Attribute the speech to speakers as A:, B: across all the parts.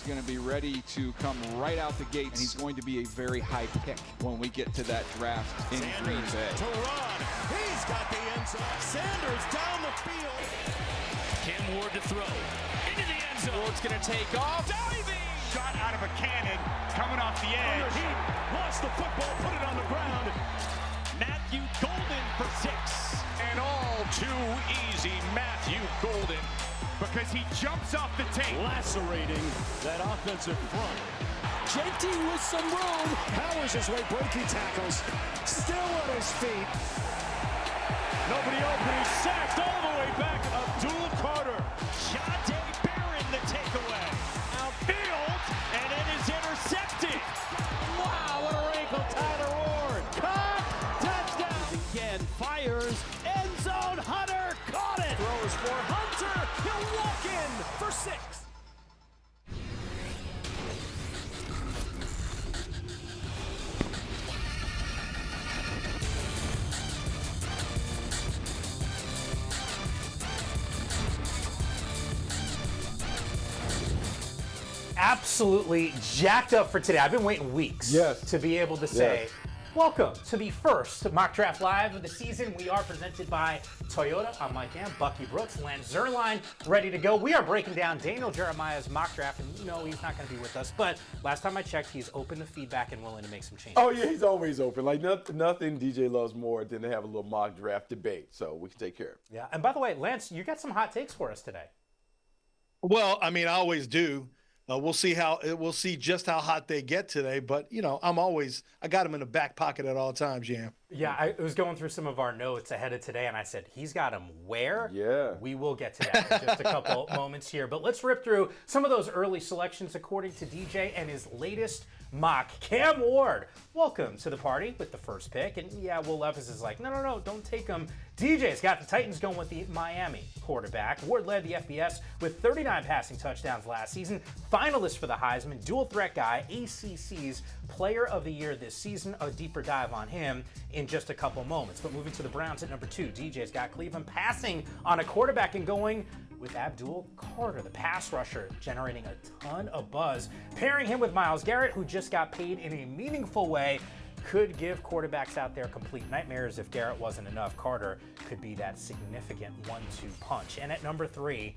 A: is going to be ready to come right out the gates. And he's going to be a very high pick when we get to that draft in Green Bay.
B: To run. He's got the end zone. Sanders down the field.
C: Cam Ward to throw. Into the end zone.
D: Ward's going to take off.
C: Diving.
E: Shot out of a cannon. Coming off the edge.
B: He lost the football. Put it on the ground.
C: Matthew Golden for 6.
E: And all too easy, Matthew Golden. Because he jumps off the tape.
B: Lacerating that offensive front.
D: JT with some room.
B: Powers his way, breaking tackles. Still on his feet. Nobody open. He's sacked all the way back. Abdul Carter.
C: Shedeur Barron the takeaway. Outfield, and it is intercepted.
B: Wow, what a wrinkle. Tyler Ward. Caught. Touchdown.
D: Again, fires. End zone. Hunter caught it.
B: Throws for
D: Hunter. He'll walk in for 6.
F: Absolutely jacked up for today. I've been waiting weeks to be able to say, welcome to the first Mock Draft Live of the season. We are presented by Toyota. I'm Mike Am, Bucky Brooks, Lance Zerline, ready to go. We are breaking down Daniel Jeremiah's mock draft, and you know he's not going to be with us, but last time I checked, he's open to feedback and willing to make some changes.
G: Oh, yeah, he's always open. Like, nothing DJ loves more than to have a little mock draft debate, so we can take care of it.
F: Yeah, and by the way, Lance, you got some hot takes for us today.
H: Well, I mean, I always do. We'll see just how hot they get today. But, you know, I got them in the back pocket at all times, Jam.
F: Yeah, I was going through some of our notes ahead of today, and I said, he's got him where?
G: Yeah.
F: We will get to that in just a couple moments here. But let's rip through some of those early selections according to DJ and his latest mock. Cam Ward, welcome to the party with the first pick. And yeah, Will Levis is like, no, don't take him. DJ's got the Titans going with the Miami quarterback. Ward led the FBS with 39 passing touchdowns last season. Finalist for the Heisman, dual threat guy, ACC's Player of the Year this season. A deeper dive on him in just a couple moments. But moving to the Browns at number 2, DJ's got Cleveland passing on a quarterback and going with Abdul Carter, the pass rusher, generating a ton of buzz. Pairing him with Myles Garrett, who just got paid in a meaningful way, could give quarterbacks out there complete nightmares. If Garrett wasn't enough, Carter could be that significant 1-2 punch. And at number 3,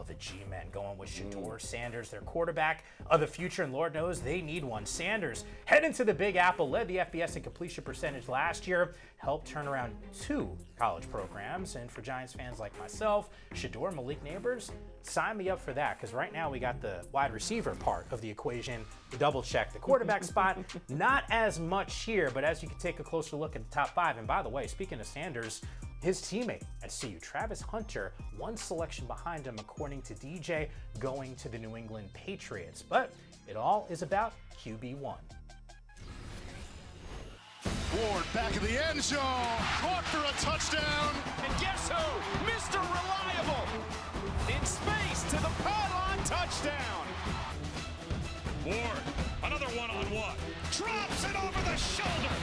F: the G-men going with Shedeur Sanders, their quarterback of the future, and Lord knows they need one. Sanders, heading to the Big Apple, led the FBS in completion percentage last year, helped turn around 2 college programs, and for Giants fans like myself, Shedeur, Malik Neighbors, sign me up for that, because right now we got the wide receiver part of the equation. Double check the quarterback spot, not as much here, but as you can take a closer look at the top 5, and by the way, speaking of Sanders, his teammate at CU, Travis Hunter, one selection behind him, according to DJ, going to the New England Patriots. But it all is about QB1.
B: Ward back in the end zone. Caught for a touchdown.
C: And guess who? Mr. Reliable. In space to the pylon, touchdown.
E: Ward, another one-on-one. Drops it over the shoulder.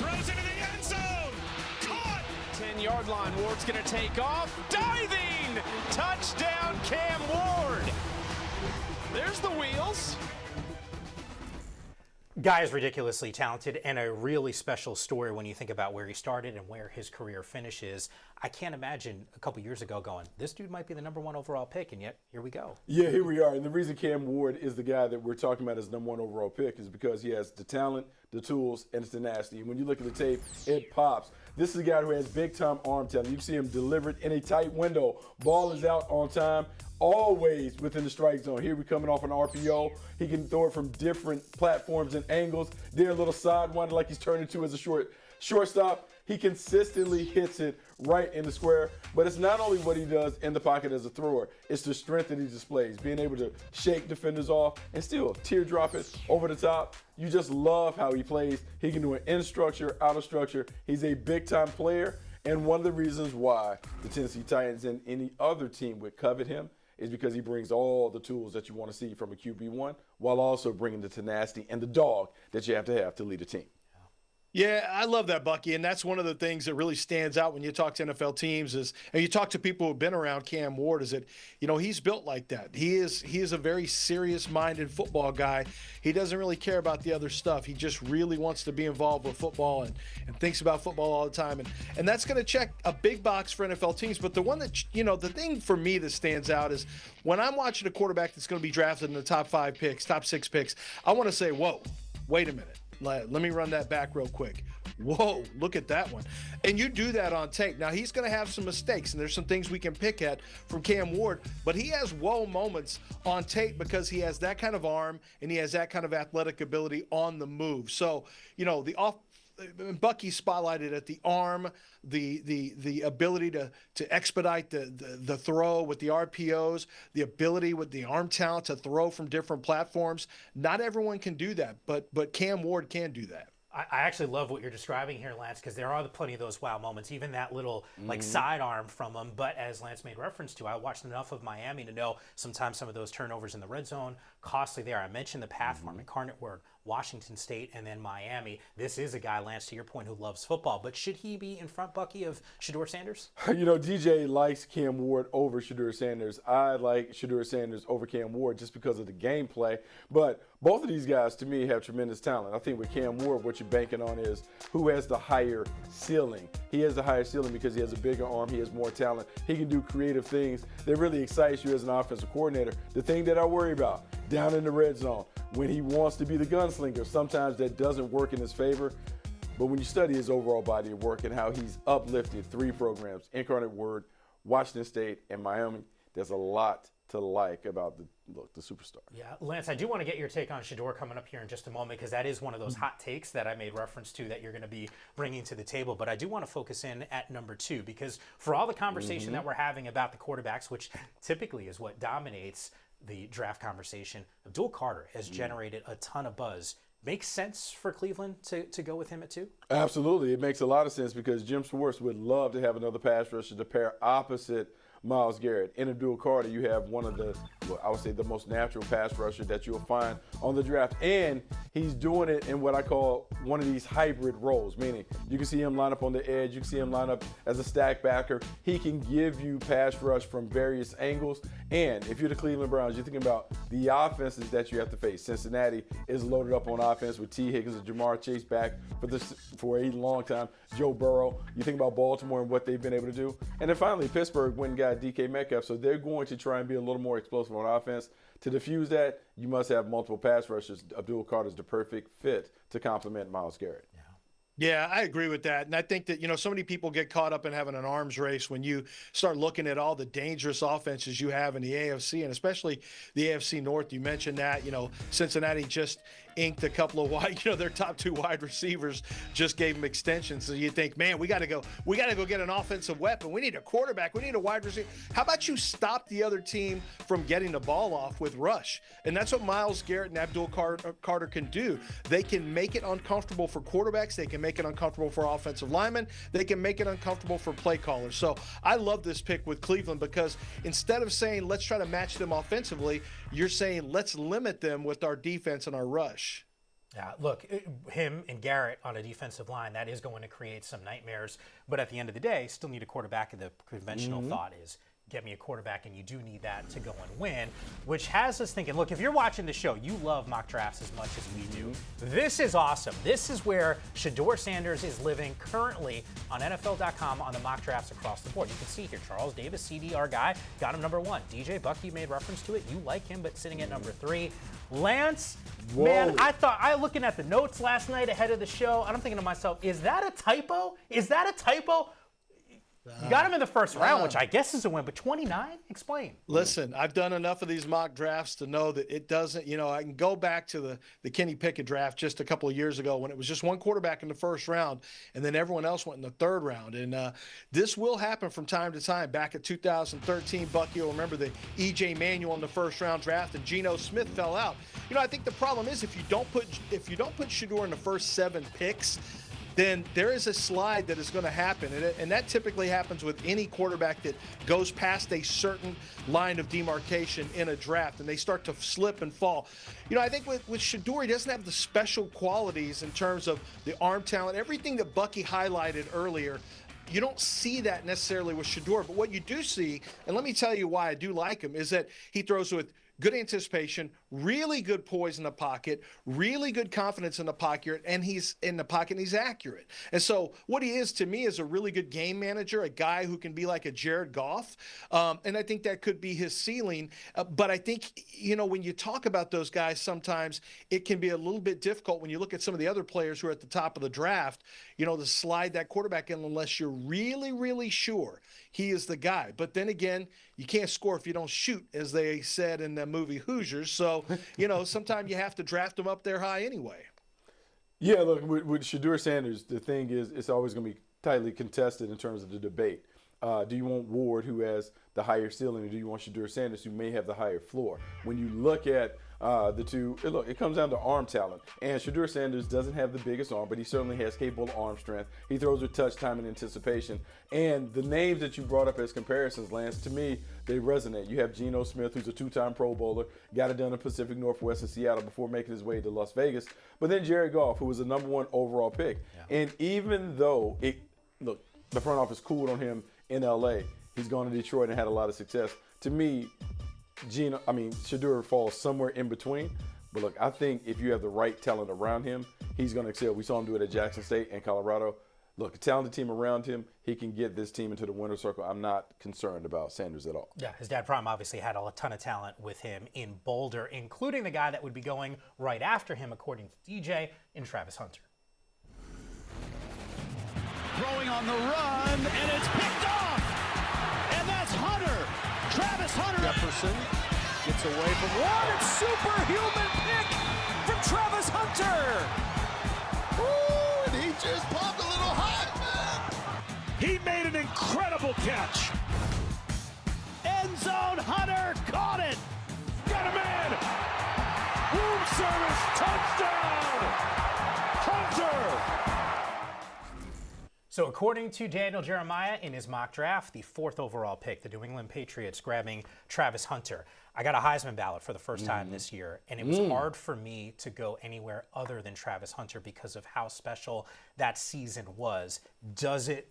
E: Throws into the end zone. Caught.
D: 10-yard line. Ward's going to take off.
C: Diving! Touchdown, Cam Ward. There's the wheels.
F: Guy is ridiculously talented and a really special story when you think about where he started and where his career finishes. I can't imagine a couple years ago going, this dude might be the number 1 overall pick, and yet here we go.
G: Yeah, here we are. And the reason Cam Ward is the guy that we're talking about as number 1 overall pick is because he has the talent, the tools, and the tenacity. When you look at the tape, it pops. This is a guy who has big-time arm talent. You can see him delivered in a tight window. Ball is out on time, always within the strike zone. Here we're coming off an RPO. He can throw it from different platforms and angles. There a little sidewinder like he's turned into as a shortstop. He consistently hits it right in the square. But it's not only what he does in the pocket as a thrower, it's the strength that he displays, being able to shake defenders off and still teardrop it over the top. You just love how he plays. He can do it in structure, out of structure. He's a big-time player, and one of the reasons why the Tennessee Titans and any other team would covet him is because he brings all the tools that you want to see from a QB1 while also bringing the tenacity and the dog that you have to lead a team.
H: Yeah, I love that, Bucky, and that's one of the things that really stands out when you talk to NFL teams and you talk to people who've been around Cam Ward is that, he's built like that. He is a very serious-minded football guy. He doesn't really care about the other stuff. He just really wants to be involved with football and thinks about football all the time. And that's going to check a big box for NFL teams. But the one that, the thing for me that stands out is when I'm watching a quarterback that's going to be drafted in the top 5 picks, top 6 picks, I want to say, whoa, wait a minute. Let me run that back real quick. Whoa, look at that one. And you do that on tape. Now, he's going to have some mistakes, and there's some things we can pick at from Cam Ward, but he has whoa moments on tape because he has that kind of arm and he has that kind of athletic ability on the move. So, Bucky spotlighted at the arm, the ability to expedite the throw with the RPOs, the ability with the arm talent to throw from different platforms. Not everyone can do that, but Cam Ward can do that.
F: I actually love what you're describing here, Lance, because there are plenty of those wow moments, even that little sidearm from him. But as Lance made reference to, I watched enough of Miami to know sometimes some of those turnovers in the red zone, costly there. I mentioned the path for him, Incarnate Word, Washington State, and then Miami. This is a guy, Lance, to your point, who loves football. But should he be in front, Bucky, of Shedeur Sanders?
G: DJ likes Cam Ward over Shedeur Sanders. I like Shedeur Sanders over Cam Ward just because of the gameplay. But both of these guys, to me, have tremendous talent. I think with Cam Ward, what you're banking on is who has the higher ceiling. He has the higher ceiling because he has a bigger arm. He has more talent. He can do creative things that really excites you as an offensive coordinator. The thing that I worry about, down in the red zone, when he wants to be the gunslinger, sometimes that doesn't work in his favor. But when you study his overall body of work and how he's uplifted 3 programs, Incarnate Word, Washington State, and Miami, there's a lot to like about the superstar.
F: Yeah, Lance, I do want to get your take on Shedeur coming up here in just a moment, because that is one of those hot takes that I made reference to that you're going to be bringing to the table. But I do want to focus in at number 2, because for all the conversation that we're having about the quarterbacks, which typically is what dominates the draft conversation, Abdul Carter has generated a ton of buzz. Makes sense for Cleveland to go with him at 2?
G: Absolutely. It makes a lot of sense because Jim Schwartz would love to have another pass rusher to pair opposite Myles Garrett. In Abdul Carter, you have one of I would say the most natural pass rusher that you'll find on the draft. And he's doing it in what I call one of these hybrid roles, meaning you can see him line up on the edge, you can see him line up as a stack backer. He can give you pass rush from various angles. And if you're the Cleveland Browns, you're thinking about the offenses that you have to face. Cincinnati is loaded up on offense with T. Higgins and Jamar Chase back for a long time. Joe Burrow. You think about Baltimore and what they've been able to do. And then finally, Pittsburgh went and got DK Metcalf, so they're going to try and be a little more explosive on offense. To diffuse that, you must have multiple pass rushers. Abdul Carter's the perfect fit to complement Myles Garrett.
H: Yeah, I agree with that. And I think that, so many people get caught up in having an arms race when you start looking at all the dangerous offenses you have in the AFC, and especially the AFC North. You mentioned that, Cincinnati just inked a couple of their top 2 wide receivers just gave them extensions. So you think, man, we got to go get an offensive weapon. We need a quarterback. We need a wide receiver. How about you stop the other team from getting the ball off with rush? And that's what Myles Garrett and Abdul Carter can do. They can make it uncomfortable for quarterbacks. They can make it uncomfortable for offensive linemen. They can make it uncomfortable for play callers. So I love this pick with Cleveland because instead of saying, let's try to match them offensively, you're saying, let's limit them with our defense and our rush.
F: Yeah, look, him and Garrett on a defensive line, that is going to create some nightmares. But at the end of the day, still need a quarterback. And the conventional thought is, get me a quarterback, and you do need that to go and win, which has us thinking, look, if you're watching the show, you love mock drafts as much as we do. This is awesome. This is where Shedeur Sanders is living currently on NFL.com on the mock drafts across the board. You can see here, Charles Davis, CD, our guy, got him number 1. DJ Bucky made reference to it. You like him, but sitting at number 3. Lance, man, I looking at the notes last night ahead of the show, and I'm thinking to myself, is that a typo? Is that a typo? You got him in the first round, which I guess is a win, but 29? Explain.
H: Listen, I've done enough of these mock drafts to know that it doesn't, I can go back to the Kenny Pickett draft just a couple of years ago when it was just one quarterback in the first round, and then everyone else went in the third round. And this will happen from time to time. Back in 2013, Bucky will remember the E.J. Manuel in the first round draft, and Geno Smith fell out. I think the problem is if you don't put Shedeur in the first 7 picks, then there is a slide that is going to happen. And that typically happens with any quarterback that goes past a certain line of demarcation in a draft, and they start to slip and fall. I think with Shedeur, he doesn't have the special qualities in terms of the arm talent, everything that Bucky highlighted earlier. You don't see that necessarily with Shedeur, but what you do see, and let me tell you why I do like him, is that he throws with good anticipation, really good poise in the pocket, really good confidence in the pocket, and he's in the pocket and he's accurate. And so what he is to me is a really good game manager, a guy who can be like a Jared Goff. And I think that could be his ceiling. But I think, when you talk about those guys, sometimes it can be a little bit difficult when you look at some of the other players who are at the top of the draft, to slide that quarterback in unless you're really, really sure he is the guy. But then again, you can't score if you don't shoot, as they said in the movie Hoosiers. So, sometimes you have to draft them up there high anyway.
G: Yeah, look, with Shedeur Sanders, the thing is it's always going to be tightly contested in terms of the debate. Do you want Ward, who has the higher ceiling, or do you want Shedeur Sanders, who may have the higher floor? When you look at the two, it comes down to arm talent. And Shedeur Sanders doesn't have the biggest arm, but he certainly has capable arm strength. He throws with touch, time, and anticipation. And the names that you brought up as comparisons, Lance, to me, they resonate. You have Geno Smith, who's a two-time Pro Bowler, got it done in Pacific Northwest in Seattle before making his way to Las Vegas. But then Jared Goff, who was the #1 overall pick. Yeah. And even though the front office cooled on him in LA, he's gone to Detroit and had a lot of success. To me, Shedeur falls somewhere in between. But look, I think if you have the right talent around him, he's going to excel. We saw him do it at Jackson State and Colorado. Look, a talented team around him, he can get this team into the winner's circle. I'm not concerned about Sanders at all.
F: Yeah, his dad Prime obviously had a ton of talent with him in Boulder, including the guy that would be going right after him, according to DJ, in Travis Hunter.
D: Throwing on the run, and it's picked off! And that's Hunter! Travis Hunter!
B: Jefferson gets away from one.
D: What a superhuman pick from Travis Hunter!
B: Ooh, and he just popped a little hot, man.
E: He made an incredible catch.
D: End zone, Hunter caught it!
E: Got a man. Room service touchdown. Hunter.
F: So according to Daniel Jeremiah in his mock draft, the 4th overall pick, the New England Patriots grabbing Travis Hunter. I got a Heisman ballot for the first time this year, and it was hard for me to go anywhere other than Travis Hunter because of how special that season was. Does it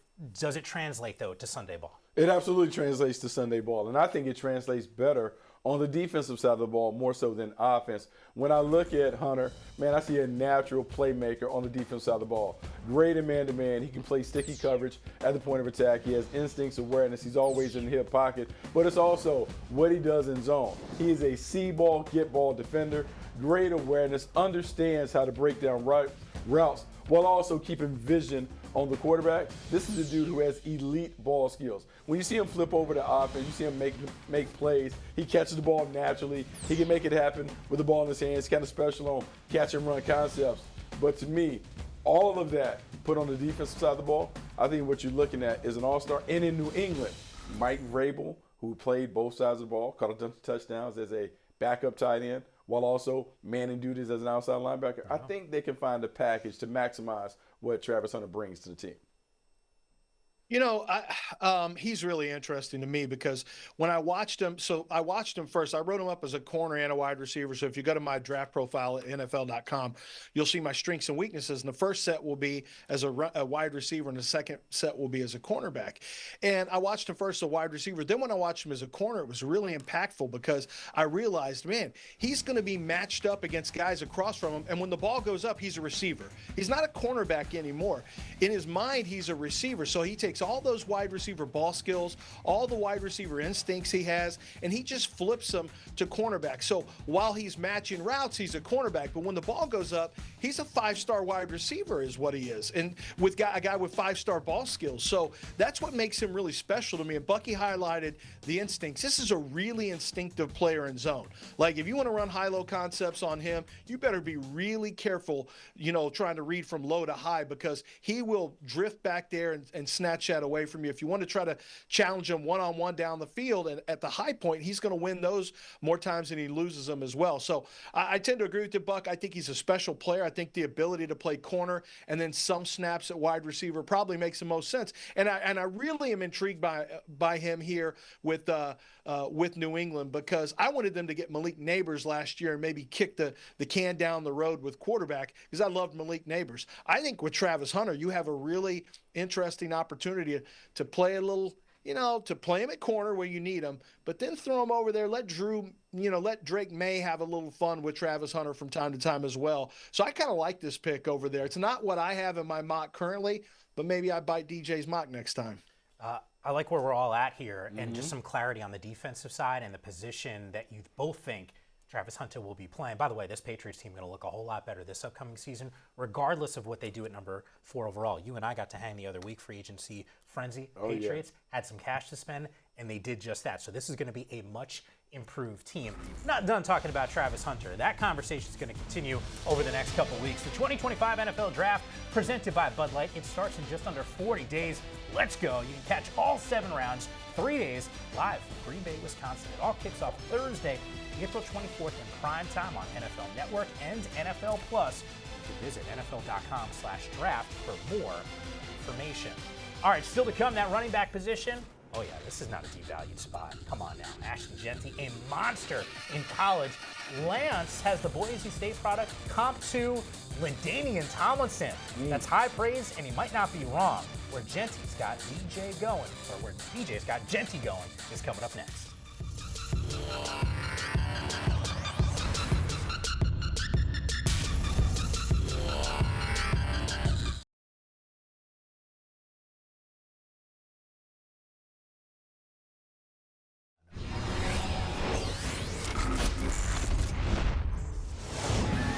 F: translate, though, to Sunday ball?
G: It absolutely translates to Sunday ball, and I think it translates better on the defensive side of the ball more so than offense. When I look at Hunter, man, I see a natural playmaker on the defensive side of the ball. Great in man-to-man. He can play sticky coverage at the point of attack. He has instincts, awareness. He's always in the hip pocket. But it's also what he does in zone. He is a see-ball, get-ball defender. Great awareness, understands how to break down routes while also keeping vision on the quarterback. This is a dude who has elite ball skills. When you see him flip over to offense, you see him make plays. He catches the ball naturally. He can make it happen with the ball in his hands. Kind of special on catch and run concepts. But to me, all of that put on the defensive side of the ball, I think what you're looking at is an all-star. And in New England, Mike Vrabel, who played both sides of the ball, caught a ton of touchdowns as a backup tight end, while also manning duties as an outside linebacker. I think they can find a package to maximize what Travis Hunter brings to the team.
H: He's really interesting to me because when I watched him, first. I wrote him up as a corner and a wide receiver. So if you go to my draft profile at NFL.com, you'll see my strengths and weaknesses. And the first set will be as a wide receiver, and the second set will be as a cornerback. And I watched him first as a wide receiver. Then when I watched him as a corner, it was really impactful because I realized, man, he's going to be matched up against guys across from him. And when the ball goes up, he's a receiver. He's not a cornerback anymore. In his mind, he's a receiver. So he takes all those wide receiver ball skills, all the wide receiver instincts he has, and he just flips them to cornerback. So while he's matching routes, he's a cornerback, but when the ball goes up, he's a 5-star wide receiver is what he is, and with a guy with 5-star ball skills. So that's what makes him really special to me, and Bucky highlighted the instincts. This is a really instinctive player in zone. Like, if you want to run high-low concepts on him, you better be really careful, trying to read from low to high, because he will drift back there and snatch snatch that away from you. If you want to try to challenge him one-on-one down the field and at the high point, he's going to win those more times than he loses them as well. So I tend to agree with you, Buck. I think he's a special player. I think the ability to play corner and then some snaps at wide receiver probably makes the most sense. And I really am intrigued by him here with New England, because I wanted them to get Malik Neighbors last year and maybe kick the can down the road with quarterback, because I loved Malik Neighbors. I think with Travis Hunter, you have a really interesting opportunity to play a little, to play him at corner where you need him, but then throw him over there. Let Drake May have a little fun with Travis Hunter from time to time as well. So I kind of like this pick over there. It's not what I have in my mock currently, but maybe I bite DJ's mock next time.
F: I like where we're all at here, and just some clarity on the defensive side and the position that you both think Travis Hunter will be playing. By the way, this Patriots team is going to look a whole lot better this upcoming season, regardless of what they do at number 4 overall. You and I got to hang the other week, free agency frenzy. Patriots had some cash to spend, and they did just that. So this is going to be a much improved team. Not done talking about Travis Hunter. That conversation is going to continue over the next couple weeks. The 2025 NFL Draft presented by Bud Light. It starts in just under 40 days. Let's go. You can catch all 7 rounds, 3 days, live from Green Bay, Wisconsin. It all kicks off Thursday, April 24th in prime time on NFL Network and NFL Plus. You can visit NFL.com/draft for more information. All right, still to come, that running back position. Oh, yeah, this is not a devalued spot. Come on now. Ashton Jeanty, a monster in college. Lance has the Boise State product comp to LaDainian Tomlinson. That's high praise, and he might not be wrong. Where Jeanty's got DJ going, or where DJ's got Jeanty going, is coming up next.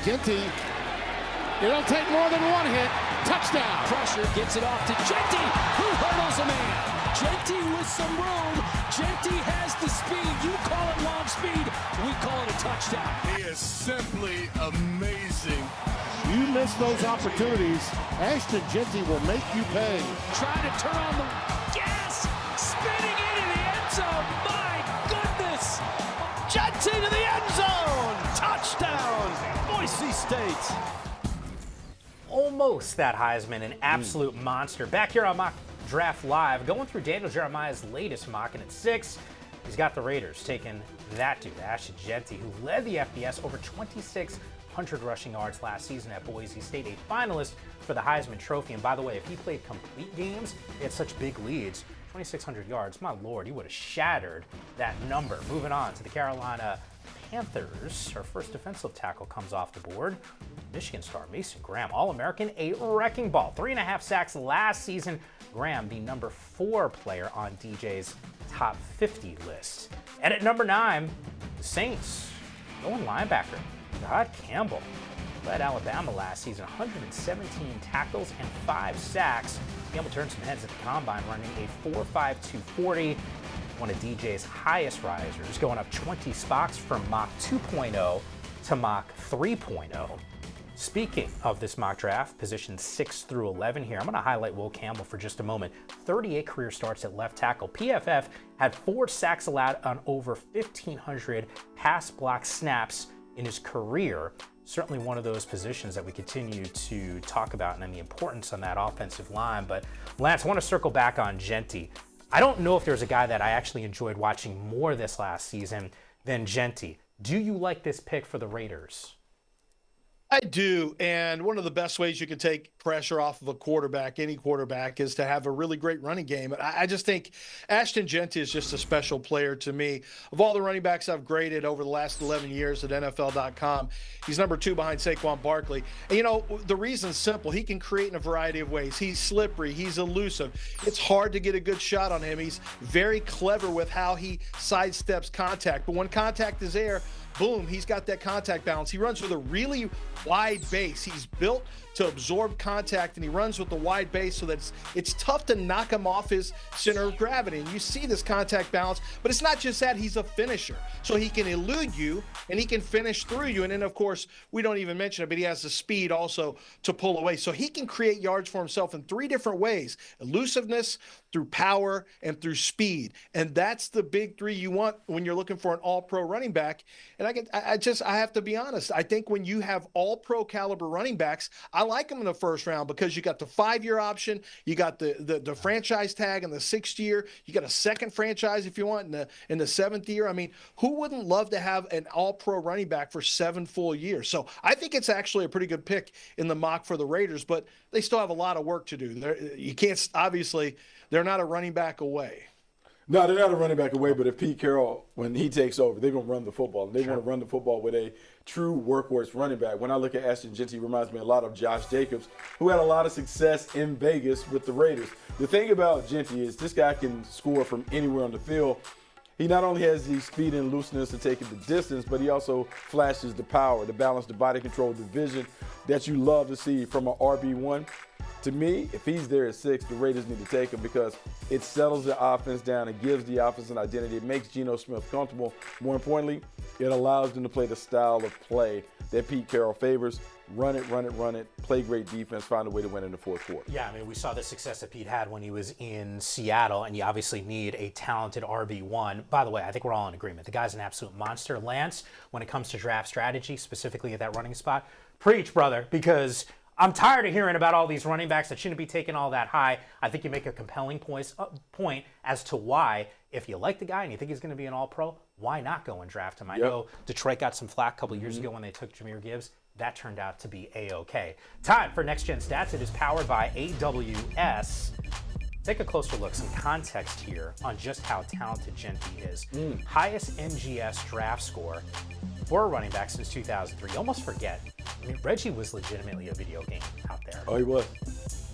D: Jeanty, it'll take more than one hit. Touchdown.
C: Pressure gets it off to Jeanty, who hurdles a man. Jeanty with some room. Jeanty has the speed. You call it long speed. We call it a touchdown.
I: He is simply amazing.
D: You miss those opportunities, Ashton Jeanty will make you pay.
C: Trying to turn on the gas. Spinning into the end zone. My goodness. Jeanty to the end zone. Touchdown. Boise State.
F: Almost that Heisman, an absolute monster. Back here on Mock Draft Live, going through Daniel Jeremiah's latest mock, and at 6, he's got the Raiders taking that dude, Ashton Jeanty, who led the FBS over 2,600 rushing yards last season at Boise State, a finalist for the Heisman Trophy. And by the way, if he played complete games, he had such big leads, 2,600 yards, my lord, he would have shattered that number. Moving on to the Carolina Panthers, our first defensive tackle comes off the board. Michigan star Mason Graham, All-American, a wrecking ball. 3.5 sacks last season. Graham, the number 4 player on DJ's top 50 list. And at number 9, the Saints, going linebacker, God Campbell. Led Alabama last season, 117 tackles and 5 sacks. Campbell turned some heads at the combine, running a 4.52 40. One of DJ's highest risers, going up 20 spots from Mach 2.0 to Mach 3.0. Speaking of this mock draft, positions 6 through 11 here, I'm going to highlight Will Campbell for just a moment. 38 career starts at left tackle. PFF had 4 sacks allowed on over 1,500 pass block snaps in his career. Certainly one of those positions that we continue to talk about and the importance on that offensive line. But Lance, I want to circle back on Jeanty. I don't know if there's a guy that I actually enjoyed watching more this last season than Jeanty. Do you like this pick for the Raiders?
H: I do, and one of the best ways you can take pressure off of a quarterback, any quarterback, is to have a really great running game. I just think Ashton Jeanty is just a special player to me. Of all the running backs I've graded over the last 11 years at NFL.com, he's number 2 behind Saquon Barkley. And, the reason's simple. He can create in a variety of ways. He's slippery. He's elusive. It's hard to get a good shot on him. He's very clever with how he sidesteps contact. But when contact is there, boom, he's got that contact balance. He runs with a really wide base. He's built to absorb contact, and he runs with the wide base so that it's tough to knock him off his center of gravity. And you see this contact balance, but it's not just that. He's a finisher. So he can elude you, and he can finish through you. And then, of course, we don't even mention it, but he has the speed also to pull away. So he can create yards for himself in 3 different ways: elusiveness, through power, and through speed. And that's the big 3 you want when you're looking for an all-pro running back. And I have to be honest. I think when you have all-pro caliber running backs, I like them in the first round because you got the 5-year option, you got the franchise tag in the 6th year, you got a second franchise if you want in the 7th year. I mean, who wouldn't love to have an all-pro running back for 7 full years? So I think it's actually a pretty good pick in the mock for the Raiders, but they still have a lot of work to do. You can't, obviously, they're not a running back away.
G: No, they're not a running back away, but if Pete Carroll, when he takes over, they're going to run the football. They want to run the football with a true workhorse running back. When I look at Ashton Jeanty, he reminds me a lot of Josh Jacobs, who had a lot of success in Vegas with the Raiders. The thing about Jeanty is this guy can score from anywhere on the field. He not only has the speed and looseness to take it the distance, but he also flashes the power, the balance, the body control, the vision that you love to see from an RB1. To me, if he's there at 6, the Raiders need to take him because it settles the offense down. It gives the offense an identity. It makes Geno Smith comfortable. More importantly, it allows them to play the style of play that Pete Carroll favors. Run it, play great defense, find a way to win in the 4th quarter.
F: Yeah, I mean, we saw the success that Pete had when he was in Seattle, and you obviously need a talented RB1. By the way, I think we're all in agreement. The guy's an absolute monster. Lance, when it comes to draft strategy, specifically at that running spot, preach, brother, because I'm tired of hearing about all these running backs that shouldn't be taken all that high. I think you make a compelling point as to why, if you like the guy and you think he's going to be an all-pro, why not go and draft him? I know Detroit got some flack a couple years ago when they took Jahmyr Gibbs. That turned out to be A-OK. Time for Next Gen Stats. It is powered by AWS. Take a closer look, some context here on just how talented Jeanty is. Highest MGS draft score for a running back since 2003. You almost forget. I mean, Reggie was legitimately a video game out there.
G: Oh, he was.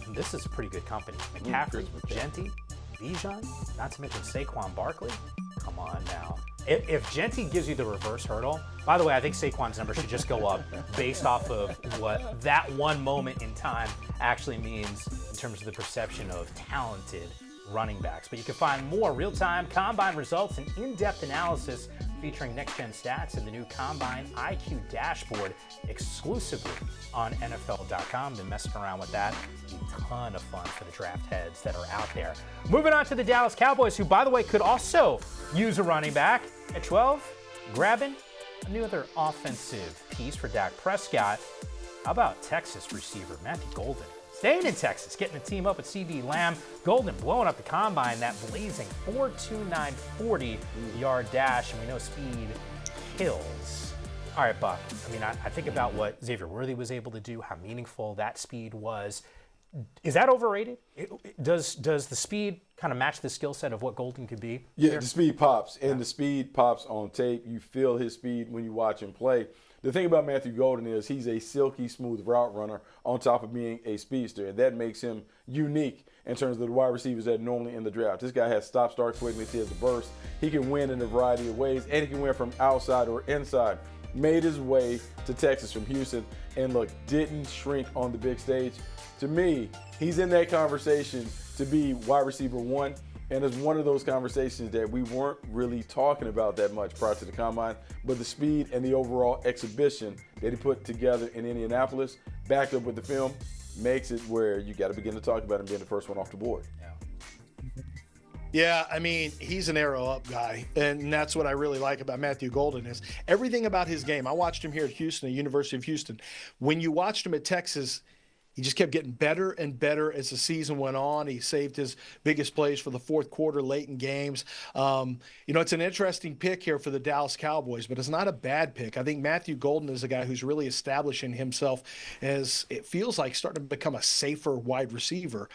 F: And this is pretty good company. McCaffrey, Jeanty, Bijan, not to mention Saquon Barkley. Come on now. If Jeanty gives you the reverse hurdle, by the way, I think Saquon's number should just go up based off of what that one moment in time actually means in terms of the perception of talented running backs. But you can find more real-time combine results and in-depth analysis featuring next-gen stats in the new Combine IQ dashboard exclusively on NFL.com. Been messing around with that. A ton of fun for the draft heads that are out there. Moving on to the Dallas Cowboys, who, by the way, could also use a running back. At 12, grabbing another offensive piece for Dak Prescott. How about Texas receiver Matthew Golden? Staying in Texas, getting the team up with CeeDee Lamb. Golden blowing up the combine, that blazing 4.29 40-yard dash, and we know speed kills. All right, Buck, I mean, I think about what Xavier Worthy was able to do, how meaningful that speed was. Is that overrated? Does the speed kind of match the skill set of what Golden could be?
G: Yeah, the speed pops, and the speed pops on tape. You feel his speed when you watch him play. The thing about Matthew Golden is he's a silky smooth route runner on top of being a speedster, and that makes him unique in terms of the wide receivers that are normally in the draft. This guy has stop, start quickness, he has a burst. He can win in a variety of ways, and he can win from outside or inside. Made his way to Texas from Houston, and look, didn't shrink on the big stage. To me, he's in that conversation to be wide receiver 1. And it's one of those conversations that we weren't really talking about that much prior to the combine, but the speed and the overall exhibition that he put together in Indianapolis, backed up with the film, makes it where you got to begin to talk about him being the first one off the board.
H: Yeah, I mean, he's an arrow up guy, and that's what I really like about Matthew Golden is everything about his game. I watched him here at Houston, the University of Houston. When you watched him at Texas, he just kept getting better and better as the season went on. He saved his biggest plays for the 4th quarter late in games. It's an interesting pick here for the Dallas Cowboys, but it's not a bad pick. I think Matthew Golden is a guy who's really establishing himself as it feels like starting to become a safer wide receiver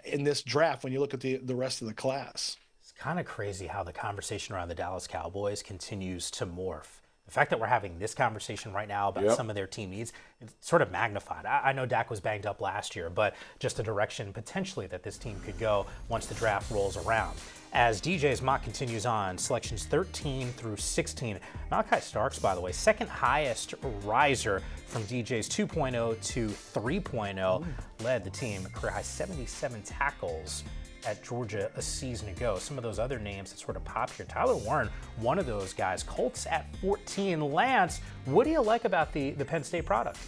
H: in this draft when you look at the rest of the class.
F: It's kind of crazy how the conversation around the Dallas Cowboys continues to morph. The fact that we're having this conversation right now about some of their team needs, it's sort of magnified. I know Dak was banged up last year, but just a direction potentially that this team could go once the draft rolls around. As DJ's mock continues on, selections 13 through 16. Malachi Starks, by the way, second highest riser from DJ's 2.0 to 3.0, led the team, a career high 77 tackles at Georgia a season ago. Some of those other names that sort of pop here. Tyler Warren, one of those guys. Colts at 14. Lance, what do you like about the Penn State product?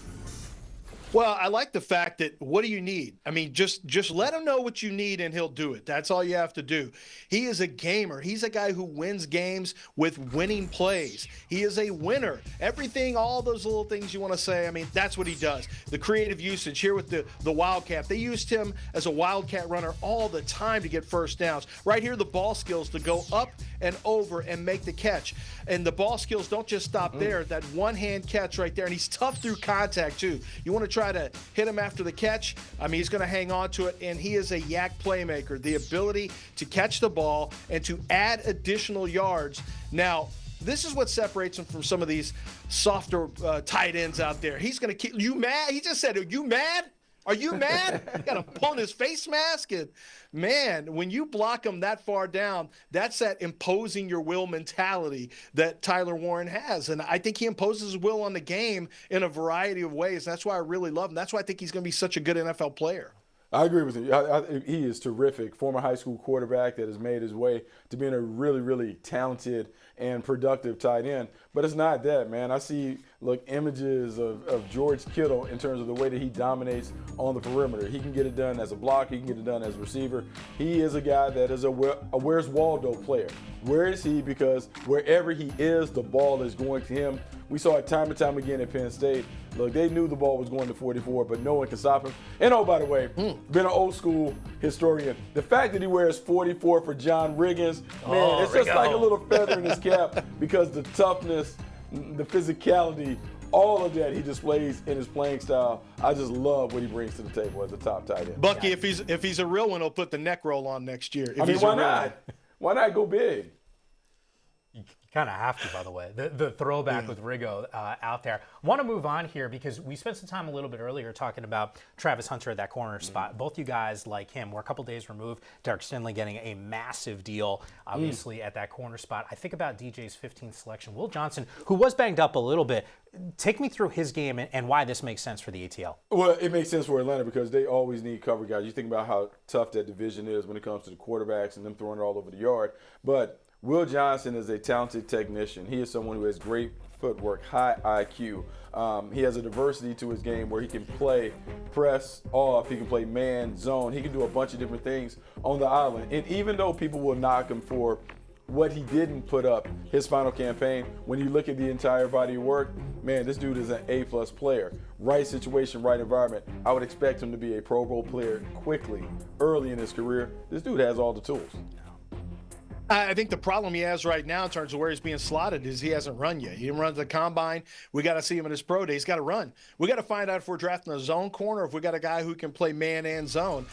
H: Well, I like the fact that what do you need? I mean, just let him know what you need and he'll do it. That's all you have to do. He is a gamer. He's a guy who wins games with winning plays. He is a winner. Everything, all those little things you want to say, I mean, that's what he does. The creative usage here with the Wildcat. They used him as a Wildcat runner all the time to get first downs. Right here, the ball skills to go up and over and make the catch. And the ball skills don't just stop there. That one-hand catch right there. And he's tough through contact, too. You want to try to hit him after the catch, I mean, he's going to hang on to it, and he is a yak playmaker. The ability to catch the ball and to add additional yards. Now, this is what separates him from some of these softer tight ends out there. He's going to keep you mad. He just said, "Are you mad? Are you mad?" Got him pulling his face mask. And man, when you block him that far down, that's that imposing your will mentality that Tyler Warren has. And I think he imposes his will on the game in a variety of ways. That's why I really love him. That's why I think he's going to be such a good NFL player.
G: I agree with you. He is terrific. Former high school quarterback that has made his way to being a really, really talented and productive tight end. But it's not that, man. I see, images of George Kittle in terms of the way that he dominates on the perimeter. He can get it done as a block. He can get it done as a receiver. He is a guy that is a Where's Waldo player. Where is he? Because wherever he is, the ball is going to him. We saw it time and time again at Penn State. Look, they knew the ball was going to 44, but no one can stop him. And oh, by the way, been an old school historian. The fact that he wears 44 for John Riggins, man, it's just like a little feather in his cap because the toughness, the physicality, all of that he displays in his playing style. I just love what he brings to the table as a top tight end.
H: Bucky, if he's a real one, he'll put the neck roll on next year.
G: Why not? Why not go big?
F: You kind of have to, by the way. The throwback with Riggo out there. Want to move on here because we spent some time a little bit earlier talking about Travis Hunter at that corner spot. Both you guys like him. We're a couple days removed. Derek Stingley getting a massive deal, obviously, at that corner spot. I think about DJ's 15th selection. Will Johnson, who was banged up a little bit, take me through his game and why this makes sense for the ATL.
G: Well, it makes sense for Atlanta because they always need cover guys. You think about how tough that division is when it comes to the quarterbacks and them throwing it all over the yard. But Will Johnson is a talented technician. He is someone who has great footwork, high IQ. He has a diversity to his game where he can play press off, he can play man, zone. He can do a bunch of different things on the island. And even though people will knock him for what he didn't put up his final campaign, when you look at the entire body of work, man, this dude is an A-plus player. Right situation, right environment. I would expect him to be a Pro Bowl player quickly, early in his career. This dude has all the tools.
H: I think the problem he has right now in terms of where he's being slotted is he hasn't run yet. He didn't run the combine. We got to see him in his pro day. He's got to run. We got to find out if we're drafting a zone corner, if we got a guy who can play man and zone.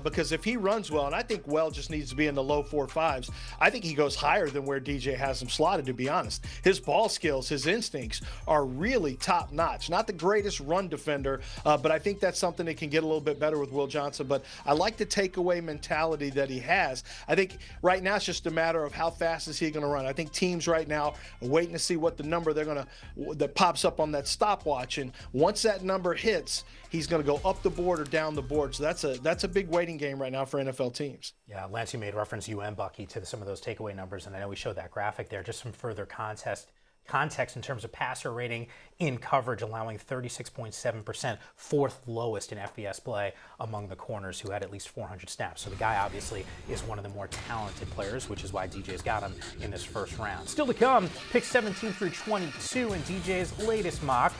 H: Because if he runs well, and I think well just needs to be in the low 4.5s, I think he goes higher than where DJ has him slotted, to be honest. His ball skills, his instincts are really top notch. Not the greatest run defender, but I think that's something that can get a little bit better with Will Johnson. But I like the takeaway mentality that he has. I think right now it's just a matter of how fast is he going to run. I think teams right now are waiting to see what the number that pops up on that stopwatch, and once that number hits, he's going to go up the board or down the board. So that's a big waiting game right now for NFL teams.
F: Yeah, Lance, you made reference, you and Bucky, to some of those takeaway numbers, and I know we showed that graphic there. Just some further context in terms of passer rating in coverage, allowing 36.7%, fourth lowest in FBS play among the corners who had at least 400 snaps. So the guy obviously is one of the more talented players, which is why DJ's got him in this first round. Still to come, picks 17 through 22 in DJ's latest mock.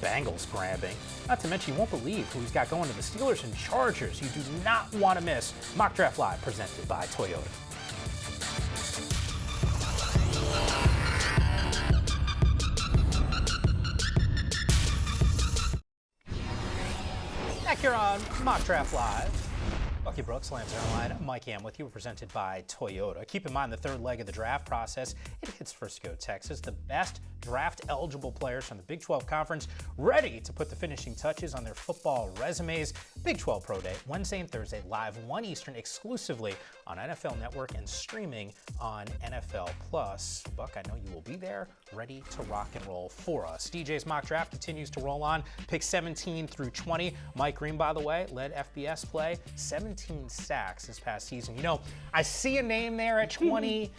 F: Bengals grabbing. Not to mention, you won't believe who he's got going to the Steelers and Chargers. You do not want to miss Mock Draft Live, presented by Toyota. Back here on Mock Draft Live. Bucky Brooks, Lambs Airline. Mike Yam with you, presented by Toyota. Keep in mind the third leg of the draft process. It hits Frisco, Texas. The best draft-eligible players from the Big 12 Conference ready to put the finishing touches on their football resumes. Big 12 Pro Day, Wednesday and Thursday, live 1 Eastern exclusively on NFL Network and streaming on NFL Plus. Buck, I know you will be there, ready to rock and roll for us. DJ's mock draft continues to roll on. Pick 17 through 20. Mike Green, by the way, led FBS play. 17 sacks this past season. You know, I see a name there at 20.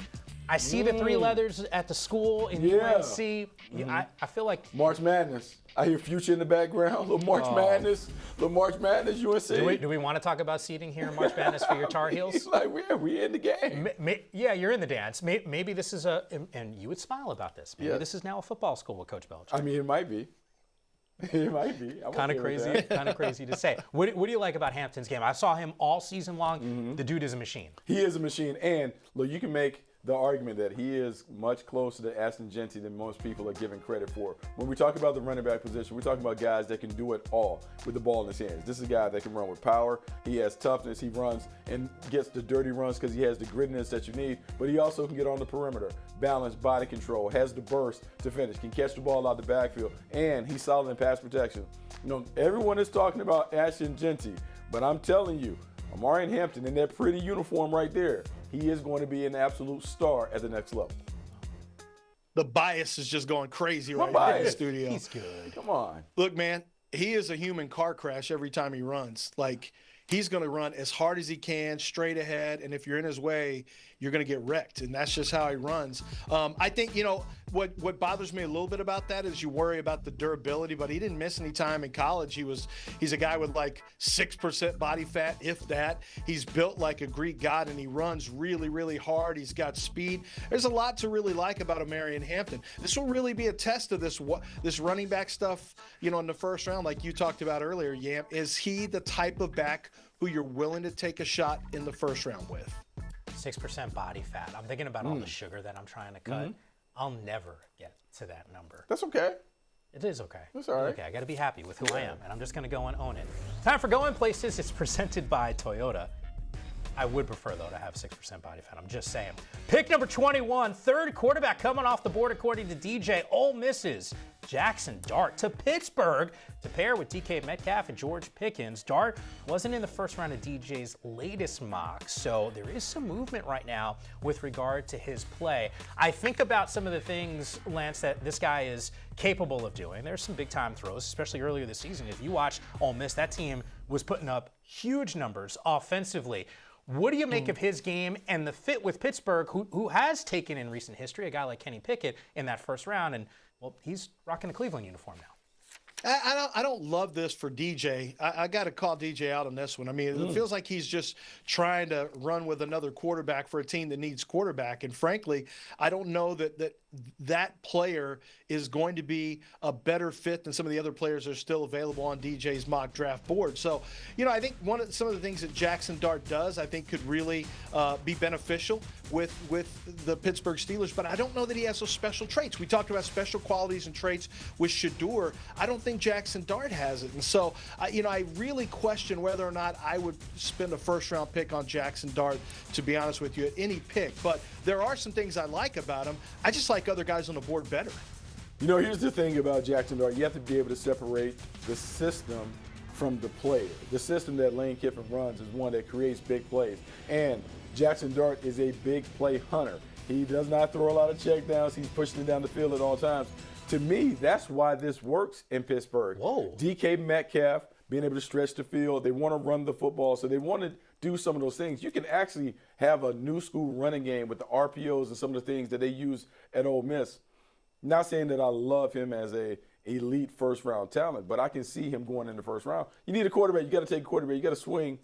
F: I see the three leathers at the school in UNC. I feel like
G: March Madness. I hear Future in the background. Little March Madness. Little March Madness, UNC.
F: Do we want to talk about seeding here in March Madness for your Tar Heels?
G: It's like, we in the game.
F: Yeah, you're in the dance. Maybe this is and you would smile about this. Maybe this is now a football school with Coach Belichick.
G: I mean, it might be. It might be.
F: Kind of crazy to say. What do you like about Hampton's game? I saw him all season long. The dude is a machine.
G: He is a machine. And look, you can make the argument that he is much closer to Ashton Jeanty than most people are giving credit for. When we talk about the running back position, we're talking about guys that can do it all with the ball in his hands. This is a guy that can run with power. He has toughness. He runs and gets the dirty runs because he has the grittiness that you need, but he also can get on the perimeter, balance, body control, has the burst to finish, can catch the ball out the backfield, and he's solid in pass protection. You know, everyone is talking about Ashton Jeanty, but I'm telling you, Amari Hampton in that pretty uniform right there, he is going to be an absolute star at the next level.
H: The bias is just going crazy right now in the studio.
F: He's good.
G: Come on.
H: Look, man, he is a human car crash every time he runs. Like, he's going to run as hard as he can, straight ahead, and if you're in his way, you're going to get wrecked, and that's just how he runs. I think, you know, what bothers me a little bit about that is you worry about the durability, but he didn't miss any time in college. He's a guy with like 6% body fat, if that. He's built like a Greek god, and he runs really, really hard. He's got speed. There's a lot to really like about Amarian Hampton. This will really be a test of this running back stuff, you know, in the first round, like you talked about earlier, Yam. Is he the type of back who you're willing to take a shot in the first round with?
F: 6% body fat. I'm thinking about all the sugar that I'm trying to cut. I'll never get to that number.
G: That's okay.
F: It is okay.
G: That's all right.
F: Okay, I got to be happy with who I am, and I'm just going to go and own it. Time for Going Places. It's presented by Toyota. I would prefer, though, to have 6% body fat. I'm just saying. Pick number 21, third quarterback coming off the board, according to DJ. Ole Miss's Jackson Dart to Pittsburgh to pair with DK Metcalf and George Pickens. Dart wasn't in the first round of DJ's latest mock, so there is some movement right now with regard to his play. I think about some of the things, Lance, that this guy is capable of doing. There's some big-time throws, especially earlier this season. If you watch Ole Miss, that team was putting up huge numbers offensively. What do you make of his game and the fit with Pittsburgh, who has taken in recent history a guy like Kenny Pickett in that first round, and, well, he's rocking a Cleveland uniform now.
H: I don't love this for DJ. I got to call DJ out on this one. I mean, it feels like he's just trying to run with another quarterback for a team that needs quarterback. And frankly, I don't know that player is going to be a better fit than some of the other players that are still available on DJ's mock draft board. So, you know, I think some of the things that Jackson Dart does, I think could really be beneficial with the Pittsburgh Steelers. But I don't know that he has those special traits. We talked about special qualities and traits with Shedeur. I don't think Jackson Dart has it. And so, I really question whether or not I would spend a first-round pick on Jackson Dart, to be honest with you, at any pick. But there are some things I like about him. I just like other guys on the board better.
G: You know, here's the thing about Jackson Dart. You have to be able to separate the system from the player. The system that Lane Kiffin runs is one that creates big plays. And Jackson Dart is a big play hunter. He does not throw a lot of checkdowns. He's pushing it down the field at all times. To me, that's why this works in Pittsburgh.
F: Whoa.
G: DK Metcalf being able to stretch the field. They want to run the football, so they want to do some of those things. You can actually have a new school running game with the RPOs and some of the things that they use at Ole Miss. Not saying that I love him as a elite first-round talent, but I can see him going in the first round. You need a quarterback. You got to take a quarterback. You got to swing.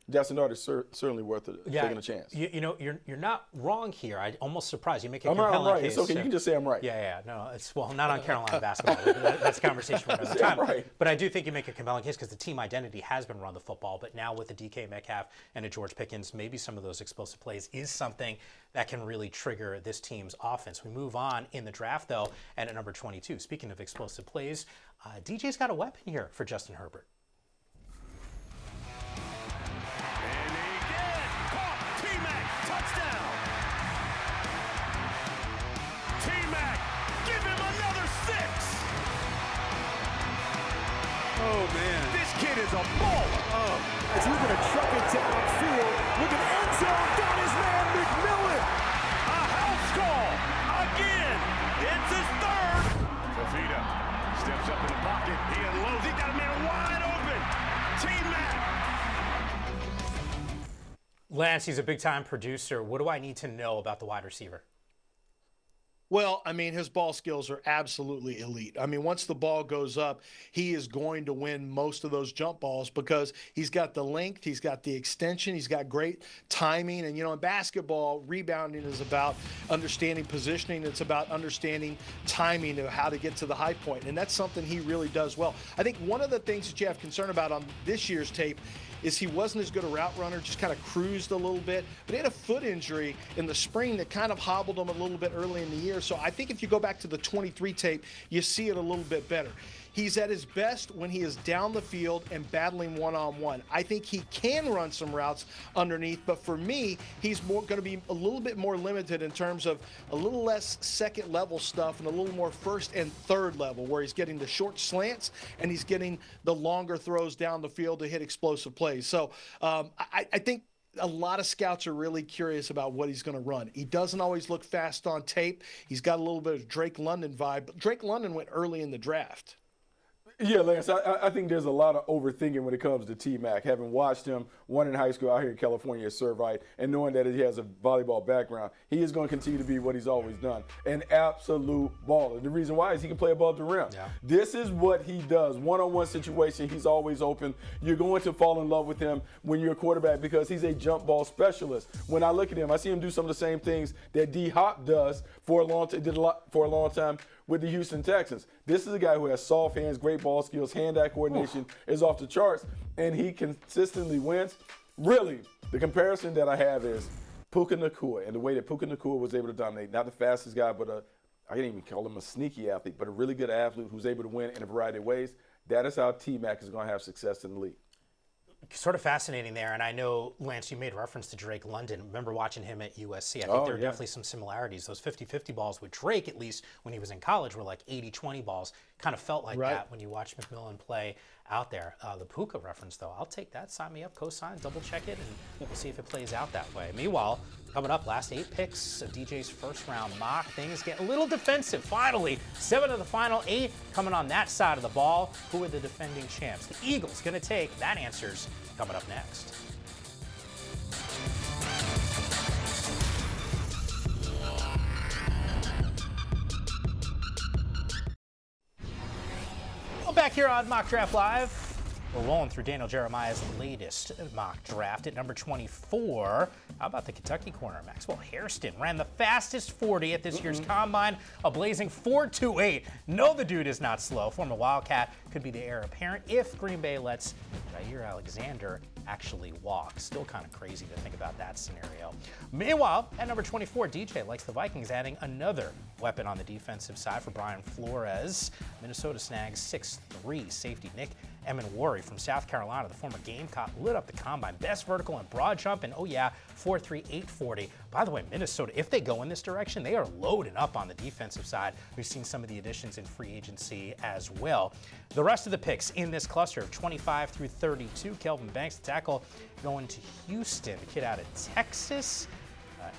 G: Jackson Dart is certainly worth taking a chance.
F: You know, you're not wrong here. I'm almost surprised. You make a
G: I'm
F: compelling
G: right.
F: case.
G: It's okay. You can just say I'm right.
F: Yeah. No, not on Carolina basketball. That's a conversation for another time.
G: Right.
F: But I do think you make a compelling case because the team identity has been run the football. But now with the DK Metcalf and a George Pickens, maybe some of those explosive plays is something that can really trigger this team's offense. We move on in the draft, though, and at number 22. Speaking of explosive plays, DJ's got a weapon here for Justin Herbert.
B: Oh, man. This kid is a baller. Oh. As he's going to truck it downfield with an end zone. Got his man, McMillan. A house call. Again. It's his third. Fafita steps up in the pocket. He unloads. He got a man wide open. T-Mac.
F: Lance, he's a big-time producer. What do I need to know about the wide receiver?
H: Well, I mean, his ball skills are absolutely elite. I mean, once the ball goes up, he is going to win most of those jump balls because he's got the length, he's got the extension, he's got great timing. And, you know, in basketball, rebounding is about understanding positioning. It's about understanding timing of how to get to the high point. And that's something he really does well. I think one of the things that you have concern about on this year's tape is he wasn't as good a route runner, just kind of cruised a little bit. But he had a foot injury in the spring that kind of hobbled him a little bit early in the year. So I think if you go back to the 23 tape, you see it a little bit better. He's at his best when he is down the field and battling one-on-one. I think he can run some routes underneath, but for me, he's going to be a little bit more limited in terms of a little less second-level stuff and a little more first and third level, where he's getting the short slants and he's getting the longer throws down the field to hit explosive plays. So I think a lot of scouts are really curious about what he's going to run. He doesn't always look fast on tape. He's got a little bit of Drake London vibe, but Drake London went early in the draft.
G: Yeah, Lance, I think there's a lot of overthinking when it comes to T-Mac. Having watched him, one in high school out here in California at Servite, and knowing that he has a volleyball background, he is going to continue to be what he's always done, an absolute baller. The reason why is he can play above the rim. Yeah. This is what he does. One-on-one situation, he's always open. You're going to fall in love with him when you're a quarterback because he's a jump ball specialist. When I look at him, I see him do some of the same things that D-Hop does for a long time with the Houston Texans. This is a guy who has soft hands, great ball skills, hand-eye coordination is off the charts, and he consistently wins. Really, the comparison that I have is Puka Nacua and the way that Puka Nacua was able to dominate. Not the fastest guy, but I can't even call him a sneaky athlete, but a really good athlete who's able to win in a variety of ways. That is how T-Mac is going to have success in the league.
F: Sort of fascinating there, and I know, Lance, you made reference to Drake London. Remember watching him at USC. I think there are definitely some similarities. Those 50-50 balls with Drake, at least when he was in college, were like 80-20 balls. Kind of felt like that when you watch McMillan play out there. The Puka reference, though, I'll take that. Sign me up, co-sign, double-check it, and we'll see if it plays out that way. Meanwhile, coming up, last 8 picks of DJ's first-round mock. Things get a little defensive. Finally, 7 of the final 8 coming on that side of the ball. Who are the defending champs? The Eagles going to take that answers coming up next. Well, back here on Mock Draft Live. We're rolling through Daniel Jeremiah's latest mock draft at number 24. How about the Kentucky corner? Maxwell Hairston ran the fastest 40 at this year's Combine, a blazing 4.28. No, the dude is not slow. Former Wildcat could be the heir apparent if Green Bay lets Jair Alexander actually walk. Still kind of crazy to think about that scenario. Meanwhile, at number 24, DJ likes the Vikings adding another weapon on the defensive side for Brian Flores. Minnesota snags 6'3" safety Nick Emenwari from South Carolina. The former Gamecock lit up the Combine. Best vertical and broad jump, and 4.3, 840. By the way, Minnesota, if they go in this direction, they are loading up on the defensive side. We've seen some of the additions in free agency as well. The rest of the picks in this cluster of 25 through 32, Kelvin Banks, the tackle, going to Houston. The kid out of Texas,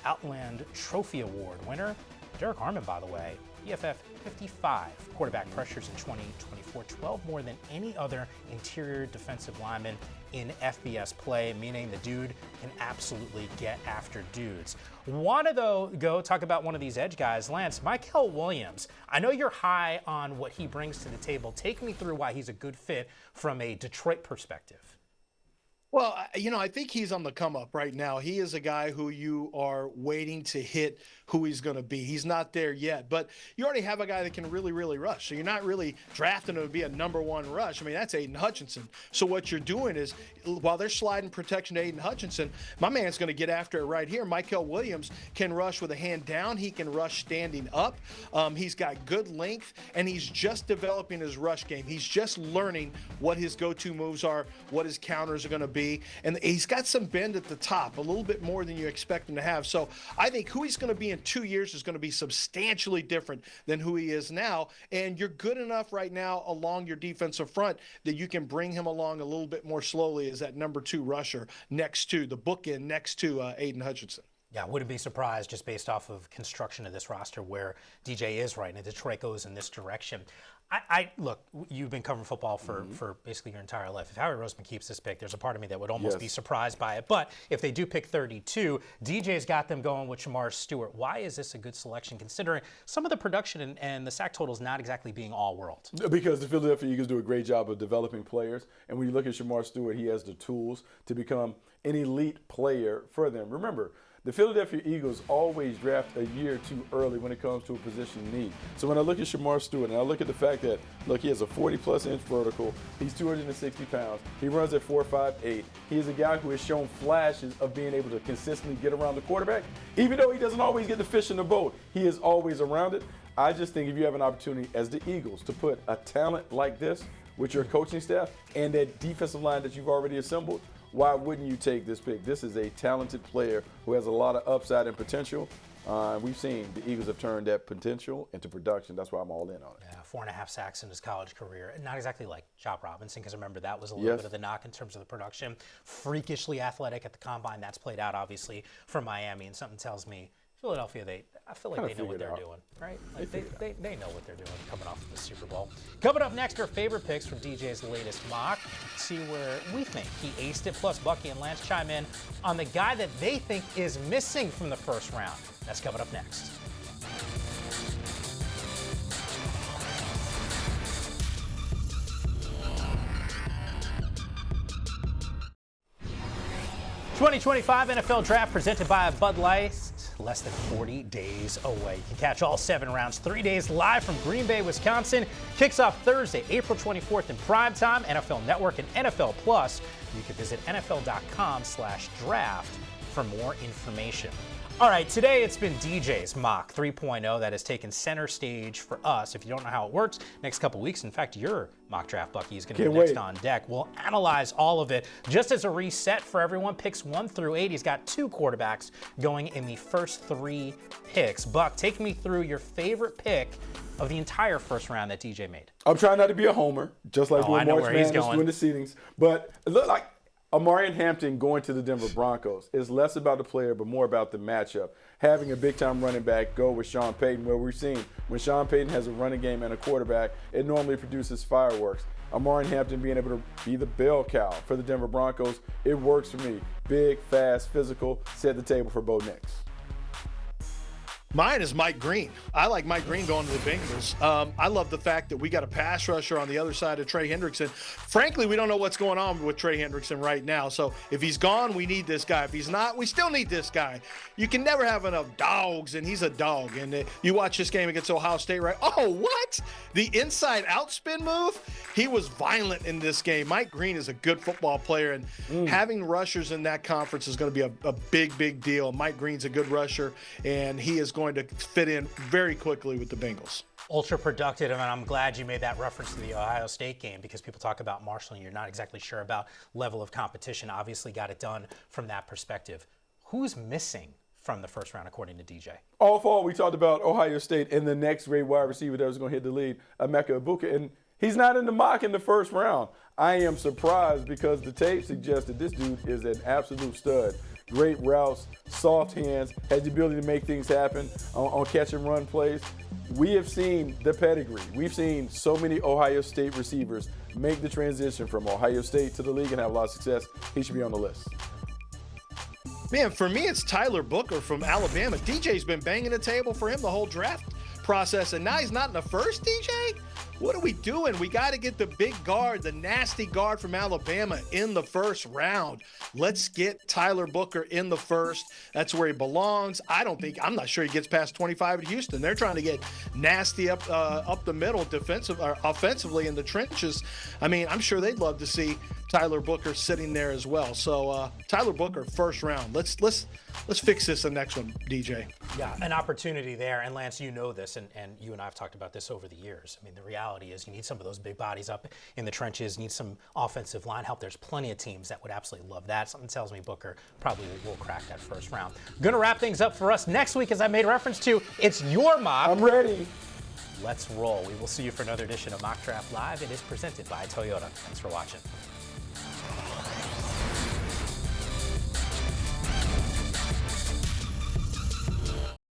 F: Outland Trophy Award winner. Derek Harmon, by the way, PFF 55 quarterback pressures in 2024, 12 more than any other interior defensive lineman in FBS play, meaning the dude can absolutely get after dudes. Want to, though, go talk about one of these edge guys, Lance, Mykel Williams. I know you're high on what he brings to the table. Take me through why he's a good fit from a Detroit perspective.
H: Well, you know, I think he's on the come up right now. He is a guy who you are waiting to hit who he's going to be. He's not there yet, but you already have a guy that can really, really rush. So you're not really drafting him to be a number 1 rush. I mean, that's Aiden Hutchinson. So what you're doing is, while they're sliding protection to Aiden Hutchinson, my man's going to get after it right here. Mykel Williams can rush with a hand down. He can rush standing up. He's got good length, and he's just developing his rush game. He's just learning what his go-to moves are, what his counters are going to be. be. And he's got some bend at the top, a little bit more than you expect him to have. So I think who he's going to be in 2 years is going to be substantially different than who he is now. And you're good enough right now along your defensive front that you can bring him along a little bit more slowly as that number 2 rusher next to the bookend, next to Aiden Hutchinson.
F: Yeah, wouldn't be surprised just based off of construction of this roster where DJ is right and Detroit goes in this direction. I look, you've been covering football for basically your entire life. If Howie Roseman keeps this pick, there's a part of me that would almost be surprised by it. But if they do pick 32, DJ's got them going with Shedeur Sanders. Why is this a good selection considering some of the production and the sack totals not exactly being all world?
G: Because the Philadelphia Eagles do a great job of developing players. And when you look at Shedeur Sanders, he has the tools to become an elite player for them. Remember, the Philadelphia Eagles always draft a year too early when it comes to a position need. So when I look at Shedeur Sanders and I look at the fact that, look, he has a 40-plus inch vertical, he's 260 pounds, he runs at 4.58. He is a guy who has shown flashes of being able to consistently get around the quarterback. Even though he doesn't always get the fish in the boat, he is always around it. I just think if you have an opportunity as the Eagles to put a talent like this with your coaching staff and that defensive line that you've already assembled, why wouldn't you take this pick? This is a talented player who has a lot of upside and potential. We've seen the Eagles have turned that potential into production. That's why I'm all in on it.
F: Yeah, 4.5 sacks in his college career. Not exactly like Chop Robinson, because remember that was a little bit of the knock in terms of the production. Freakishly athletic at the combine. That's played out, obviously, for Miami. And something tells me Philadelphia, I feel like they know what they're doing, right? Like they know what they're doing coming off of the Super Bowl. Coming up next, our favorite picks from DJ's latest mock. See where we think he aced it, plus Bucky and Lance chime in on the guy that they think is missing from the first round. That's coming up next. '25 NFL Draft presented by Bud Light. Less than 40 days away. You can catch all 7 rounds 3 days live from Green Bay, Wisconsin. Kicks off Thursday, April 24th in primetime, NFL Network and NFL Plus. You can visit NFL.com/draft for more information. All right, today it's been DJ's Mock 3.0 that has taken center stage for us. If you don't know how it works, next couple weeks, in fact, your mock draft, Bucky, is going to be next on deck. We'll analyze all of it. Just as a reset for everyone, picks 1 through 8. He's got 2 quarterbacks going in the first 3 picks. Buck, take me through your favorite pick of the entire first round that DJ made.
G: I'm trying not to be a homer, just like doing March Madness, doing the seedings. But it looked like Amari Hampton going to the Denver Broncos is less about the player, but more about the matchup. Having a big-time running back go with Sean Payton, where we've seen when Sean Payton has a running game and a quarterback, it normally produces fireworks. Amari Hampton being able to be the bell cow for the Denver Broncos, it works for me. Big, fast, physical, set the table for Bo Nix.
H: Mine is Mike Green. I like Mike Green going to the Bengals. I love the fact that we got a pass rusher on the other side of Trey Hendrickson. Frankly, we don't know what's going on with Trey Hendrickson right now. So if he's gone, we need this guy. If he's not, we still need this guy. You can never have enough dogs, and he's a dog. And you watch this game against Ohio State, right? Oh, what? The inside out spin move? He was violent in this game. Mike Green is a good football player, and having rushers in that conference is going to be a big, big deal. Mike Green's a good rusher, and he is going to fit in very quickly with the Bengals.
F: Ultra productive, and I'm glad you made that reference to the Ohio State game because people talk about Marshall and you're not exactly sure about level of competition. Obviously got it done from that perspective. Who's missing from the first round according to DJ?
G: All fall, we talked about Ohio State and the next great wide receiver that was going to hit the lead, Emeka Egbuka, and he's not in the mock in the first round. I am surprised because the tape suggested this dude is an absolute stud. Great routes, soft hands, has the ability to make things happen on catch and run plays. We have seen the pedigree. We've seen so many Ohio State receivers make the transition from Ohio State to the league and have a lot of success. He should be on the list.
H: Man, for me, it's Tyler Booker from Alabama. DJ's been banging the table for him the whole draft process, and now he's not in the first, DJ? What are we doing? We got to get the big guard, the nasty guard from Alabama in the first round. Let's get Tyler Booker in the first. That's where he belongs. I'm not sure he gets past 25 at Houston. They're trying to get nasty up the middle offensively in the trenches. I mean, I'm sure they'd love to see Tyler Booker sitting there as well. So Tyler Booker, first round. Let's fix this the next one, DJ.
F: Yeah, an opportunity there. And Lance, you know this, and you and I have talked about this over the years. I mean, the reality is you need some of those big bodies up in the trenches, need some offensive line help. There's plenty of teams that would absolutely love that. Something tells me Booker probably will crack that first round. Going to wrap things up for us next week, as I made reference to. It's your mock.
G: I'm ready.
F: Let's roll. We will see you for another edition of Mock Draft Live. It is presented by Toyota. Thanks for watching.